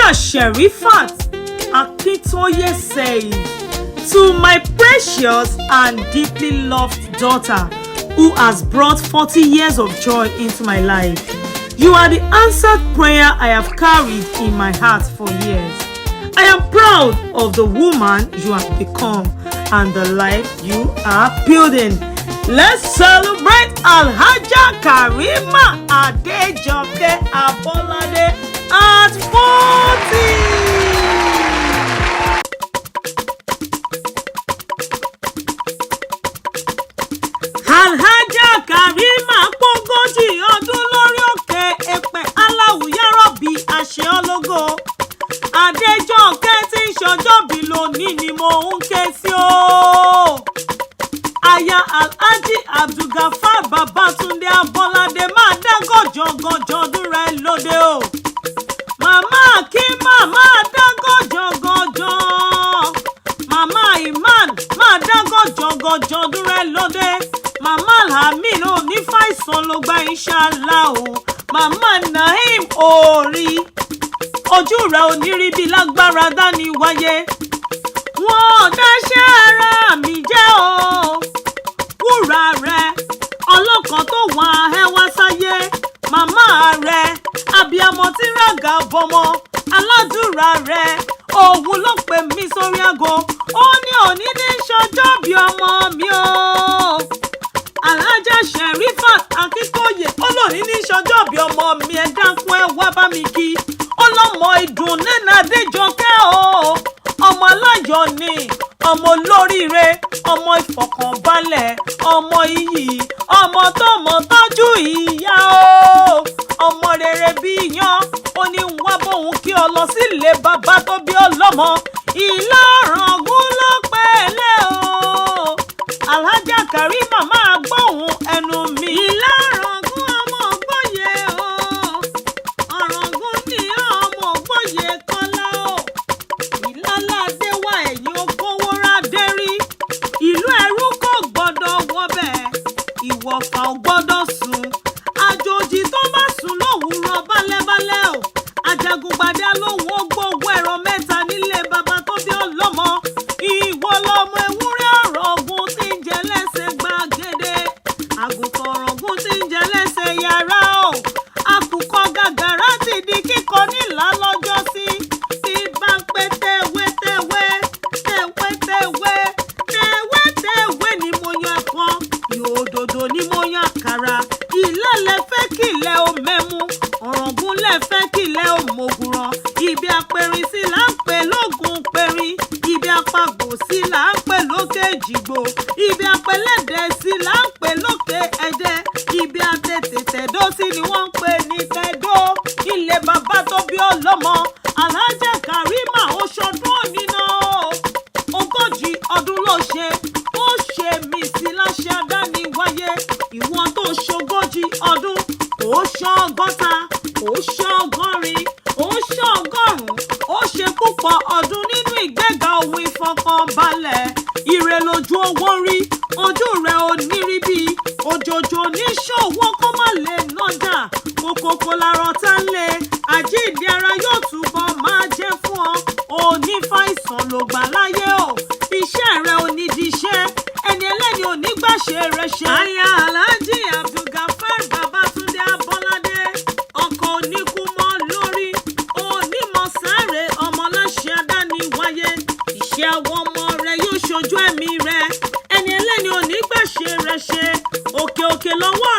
Alhaja Sherifat Akintoye says, to my precious and deeply loved daughter, who has brought 40 years of joy into my life, you are the answered prayer I have carried in my heart for years. I am proud of the woman you have become and the life you are building. Let's celebrate Alhaja Karima Adejoke Abolade at 40. Alhaja Karima pógójì ọdún lórí òkè èpè aláwùyá rọ̀bì àṣẹ ológo. Adéjọkè tí ń ṣọjọ́bí lónìí ni mo ń ké sí o. Aya Alhaji Abdulgafar Babatunde Abolade máa dá gọ̀jọ̀gọ̀jọ̀ ọdún rẹ̀ lóde o. Màmá kí màmá dá gọ̀jọ̀gọ̀jọ̀. Màmá Iman máa dá gọ̀jọ̀gọ̀jọ̀ ọdún rẹ̀ lóde. Màmá Alhamin ò ní fàìsàn ló gba inshallah o. Màmá Naim orí ojú rẹ̀ ò ní rí bí lágbára dání wáyé. Wọ́n ò dáṣẹ́ ara mi jẹ́ o. Wúrà rẹ̀ ọlọ́kan tó wà ẹ́ wá sáyé. Màmá rẹ̀ abiyamọ tí ràgà bọmọ. Aládùúrà rẹ̀ òun ló pè mí sórí aago. Ó ní òní ní ṣọjọ́ bí ọmọ mi o. Alhaja Sherifat Akintoye olórí ní ṣọjọ́ bí ọmọ mi ẹ dákun ẹ wá bá mi kí. Ọlọ́mọ ìdùnnú Adéjọkẹ́ o. Ọmọ aláyọ̀ ni, ọmọ olóríire, ọmọ ìfọ̀kànbalẹ̀, ọmọ iyì, ọmọ tó mọ̀ tọ́jú ìyá o. Ọmọ rere bí iyán, ó ní wá bóun kí ọ lọ sílé bàbá tó bí ọlọ́mọ. Ìlà Ọ̀ràngún ló pẹ̀lẹ́ o. Alhaja Karima máa gbóhùn ẹnu mi. Ìlà Ọ̀ràngún ọmọ ògbóyè o. Ọ̀ràngún ní ọmọ ògbóyè kọ́lá o. Ìlàládé wá ẹ̀yìn okòwò rádé rí. Ìlú ẹrú kò gbọ́dọ̀ wọbẹ̀. Ìwọ̀fà ò gbọ́dọ̀ sùn. Àjòjì tó bá sùn lówùúrọ̀ bálẹ́bálẹ́ o. Ajagungbadé lóhùn ó gbóhùn ẹ̀rọ mẹ́ta nílé bàbá tó bí ọlọ́mọ. Ìwọ lọmọ ewúrẹ́ Ọ̀ràngún tí ń jẹ lẹ́sẹ̀ gbàgede. Àgùntàn Ọ̀ràngún tí ń jẹ lẹ́sẹ̀ yàrá o. Àkùkọ gàgàrà ti di kíkọ nílà lọ́jọ́ sí. Tí bá ń pé tẹ̀wé ni mo yan ẹ̀kọ́. Ìhòdòdò ni mo yan àkàrà. Ìlà lẹ fẹ́ kìlẹ̀ o mẹ́mu. Ọ̀ràngún lẹ fẹ́ kìlẹ̀ o mògùrọ̀. Ibi apẹ̀rin sí là ń pè lógun pẹ̀rin. Ibi apàgbò sí là ń pè lókè Èjìgbò. Ibi apẹlẹ́dẹ̀ sí là ń pè lókè Ẹdẹ. Ibi atètètèdó sí ni wọ́n ń pè ní Tẹ̀dó. Ilé bàbá tó bí ọlọ́mọ. Alhaja Karima ó ṣọdún òní náà. Ogójì ọdún ló ṣe. Ó ṣe mí sí láṣẹ àdáni wáyé. Ìwọ̀n tó ṣogójì ọdún. Ó ṣọgọ́ta. Ó ṣọgọ́rin. Ó ṣọgọ́rùn-ún. Ó ṣe púpọ̀ ọdún nínú ìgbéga ohun ìfọkànbalẹ̀. Ire lójú owó rí. Ojú rẹ̀ ò ní rí bí. Òjòjò ní ṣòwò kó má lè nájà. Kòkòkò làrọ̀ tá ń lé. Àjíǹde ara yóò túbọ̀ máa jẹ́ fún ọ. Òní fàìsàn ló gbà láyé o. Iṣẹ́ rẹ̀ ò ní diṣẹ́. Ẹni ẹlẹ́ni ò ní gbàṣẹ rẹ̀ ṣe. Aya Alhaji Abdulgafar Babatunde Abolade. Ọkọ̀ oníkú mọ́ lórí. Onímọ̀ sáré ọmọ láṣẹ àdáni wáyé. Iṣẹ́ àwọn ọmọ rẹ̀ yóò ṣojú ẹ̀mí rẹ̀. Ẹni ẹlẹ́ni ò ní gbàṣẹ rẹ̀ ṣe. Òkè òkè lọ́wọ́